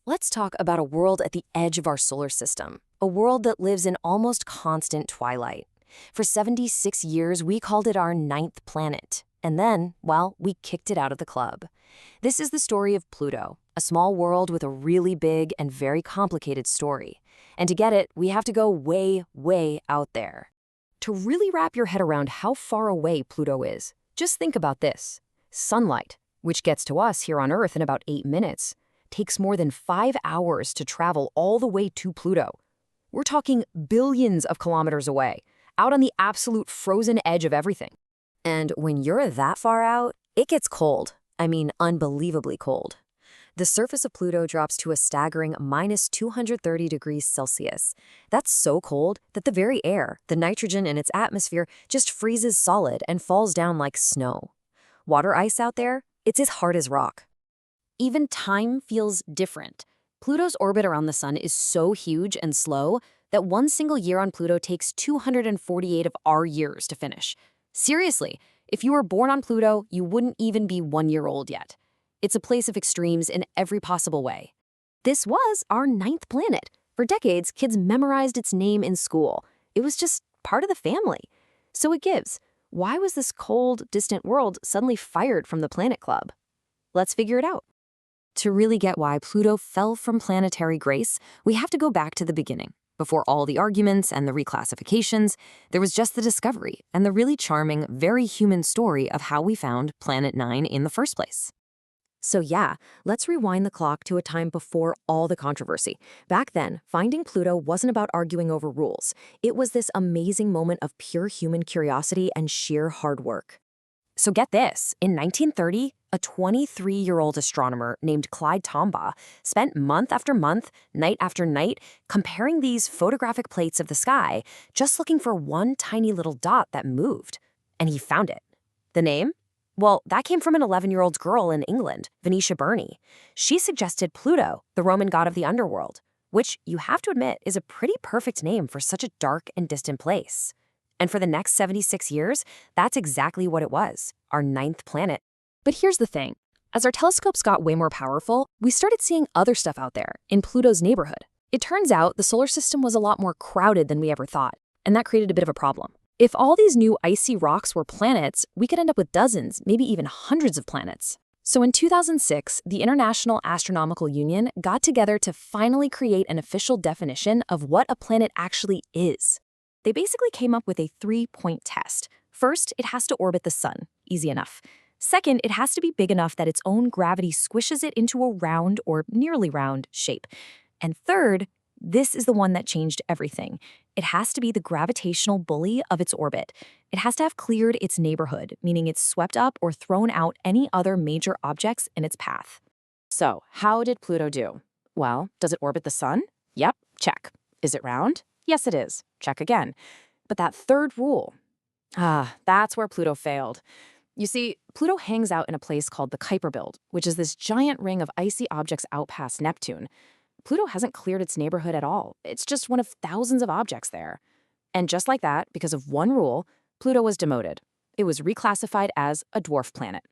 Let's talk about a world at the edge of our solar system, a world that lives in almost constant twilight. For 76 years, we called it our ninth planet. And then, well, we kicked it out of the club. This is the story of Pluto, a small world with a really big and very complicated story. And to get it, we have to go way, way out there. To really wrap your head around how far away Pluto is, just think about this. Sunlight, which gets to us here on Earth in about 8 minutes, takes more than 5 hours to travel all the way to Pluto. We're talking billions of kilometers away, out on the absolute frozen edge of everything. And when you're that far out, it gets cold. I mean, unbelievably cold. The surface of Pluto drops to a staggering minus 230 degrees Celsius. That's so cold that the very air, the nitrogen in its atmosphere, just freezes solid and falls down like snow. Water ice out there, it's as hard as rock. Even time feels different. Pluto's orbit around the sun is so huge and slow that one single year on Pluto takes 248 of our years to finish. Seriously, if you were born on Pluto, you wouldn't even be 1 year old yet. It's a place of extremes in every possible way. This was our ninth planet. For decades, kids memorized its name in school. It was just part of the family. So it gives. Why was this cold, distant world suddenly fired from the Planet Club? Let's figure it out. To really get why Pluto fell from planetary grace, we have to go back to the beginning. Before all the arguments and the reclassifications, there was just the discovery and the really charming, very human story of how we found Planet 9 in the first place. So yeah, let's rewind the clock to a time before all the controversy. Back then, finding Pluto wasn't about arguing over rules. It was this amazing moment of pure human curiosity and sheer hard work. So get this, in 1930, a 23-year-old astronomer named Clyde Tombaugh spent month after month, night after night, comparing these photographic plates of the sky, just looking for one tiny little dot that moved. And he found it. The name? Well, that came from an 11-year-old girl in England, Venetia Burney. She suggested Pluto, the Roman god of the underworld, which, you have to admit, is a pretty perfect name for such a dark and distant place. And for the next 76 years, that's exactly what it was, our ninth planet. But here's the thing. As our telescopes got way more powerful, we started seeing other stuff out there, in Pluto's neighborhood. It turns out the solar system was a lot more crowded than we ever thought, and that created a bit of a problem. If all these new icy rocks were planets, we could end up with dozens, maybe even hundreds of planets. So in 2006, the International Astronomical Union got together to finally create an official definition of what a planet actually is. They basically came up with a 3-point test. First, it has to orbit the sun. Easy enough. Second, it has to be big enough that its own gravity squishes it into a round or nearly round shape. And third, this is the one that changed everything. It has to be the gravitational bully of its orbit. It has to have cleared its neighborhood, meaning it's swept up or thrown out any other major objects in its path. So, how did Pluto do? Well, does it orbit the sun? Yep, check. Is it round? Yes, it is. Check again. But that third rule, that's where Pluto failed. You see, Pluto hangs out in a place called the Kuiper Belt, which is this giant ring of icy objects out past Neptune. Pluto hasn't cleared its neighborhood at all. It's just one of thousands of objects there. And just like that, because of one rule, Pluto was demoted. It was reclassified as a dwarf planet.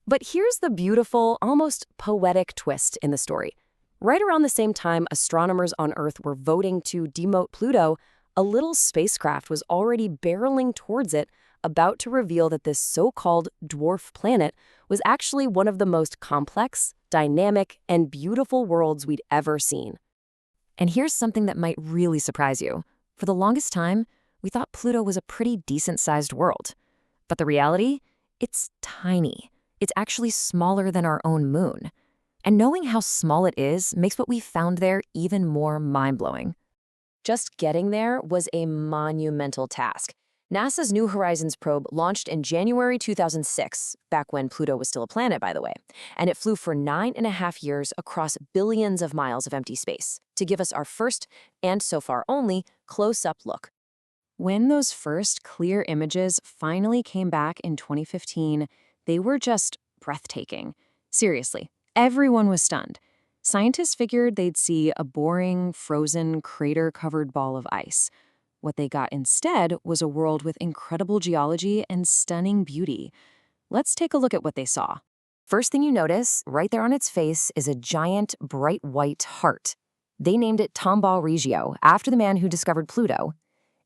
But here's the beautiful, almost poetic twist in the story. Right around the same time astronomers on Earth were voting to demote Pluto, a little spacecraft was already barreling towards it, about to reveal that this so-called dwarf planet was actually one of the most complex, dynamic, and beautiful worlds we'd ever seen. And here's something that might really surprise you. For the longest time, we thought Pluto was a pretty decent-sized world. But the reality? It's tiny. It's actually smaller than our own moon. And knowing how small it is makes what we found there even more mind-blowing. Just getting there was a monumental task. NASA's New Horizons probe launched in January 2006, back when Pluto was still a planet, by the way, and it flew for 9.5 years across billions of miles of empty space to give us our first, and so far only, close-up look. When those first clear images finally came back in 2015, they were just breathtaking. Seriously, everyone was stunned. Scientists figured they'd see a boring, frozen, crater-covered ball of ice. What they got instead was a world with incredible geology and stunning beauty. Let's take a look at what they saw. First thing you notice, right there on its face, is a giant, bright white heart. They named it Tombaugh Regio, after the man who discovered Pluto.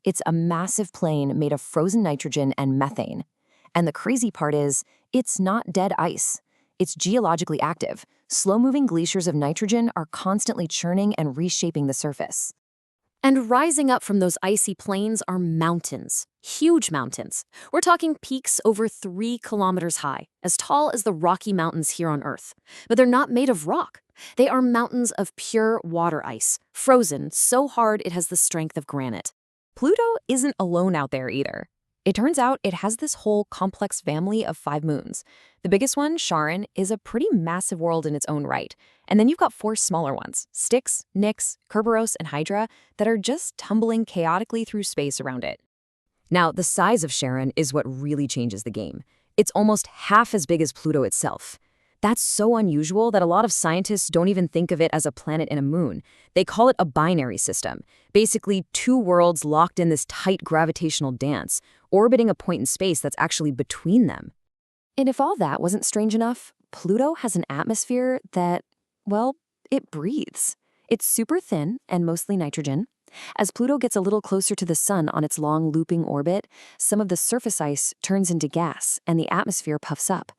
It's a massive plain made of frozen nitrogen and methane. And the crazy part is, it's not dead ice. It's geologically active. Slow-moving glaciers of nitrogen are constantly churning and reshaping the surface. And rising up from those icy plains are mountains, huge mountains. We're talking peaks over 3 kilometers high, as tall as the Rocky Mountains here on Earth. But they're not made of rock. They are mountains of pure water ice, frozen so hard it has the strength of granite. Pluto isn't alone out there either. It turns out it has this whole complex family of 5 moons. The biggest one, Charon, is a pretty massive world in its own right. And then you've got 4 smaller ones, Styx, Nix, Kerberos, and Hydra, that are just tumbling chaotically through space around it. Now, the size of Charon is what really changes the game. It's almost half as big as Pluto itself. That's so unusual that a lot of scientists don't even think of it as a planet and a moon. They call it a binary system, basically 2 worlds locked in this tight gravitational dance, orbiting a point in space that's actually between them. And if all that wasn't strange enough, Pluto has an atmosphere that, well, it breathes. It's super thin and mostly nitrogen. As Pluto gets a little closer to the sun on its long looping orbit, some of the surface ice turns into gas and the atmosphere puffs up.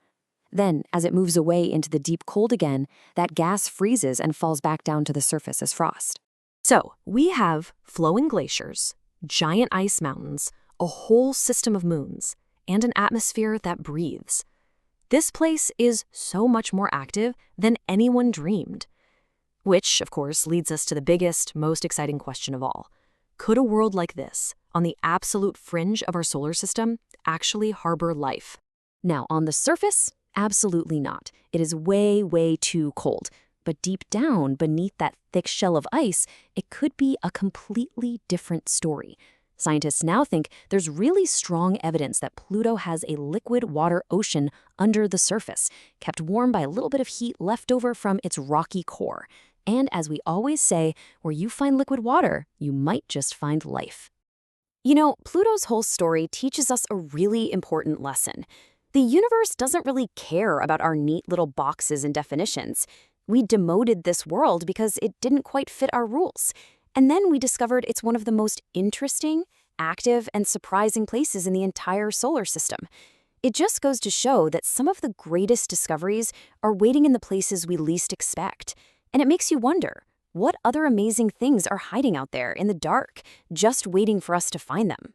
Then, as it moves away into the deep cold again, that gas freezes and falls back down to the surface as frost. So, we have flowing glaciers, giant ice mountains, a whole system of moons, and an atmosphere that breathes. This place is so much more active than anyone dreamed. Which, of course, leads us to the biggest, most exciting question of all. Could a world like this, on the absolute fringe of our solar system, actually harbor life? Now, on the surface, absolutely not. It is way, way too cold. But deep down, beneath that thick shell of ice, it could be a completely different story. Scientists now think there's really strong evidence that Pluto has a liquid water ocean under the surface, kept warm by a little bit of heat left over from its rocky core. And as we always say, where you find liquid water, you might just find life. You know, Pluto's whole story teaches us a really important lesson. The universe doesn't really care about our neat little boxes and definitions. We demoted this world because it didn't quite fit our rules. And then we discovered it's one of the most interesting, active, and surprising places in the entire solar system. It just goes to show that some of the greatest discoveries are waiting in the places we least expect. And it makes you wonder, what other amazing things are hiding out there in the dark, just waiting for us to find them?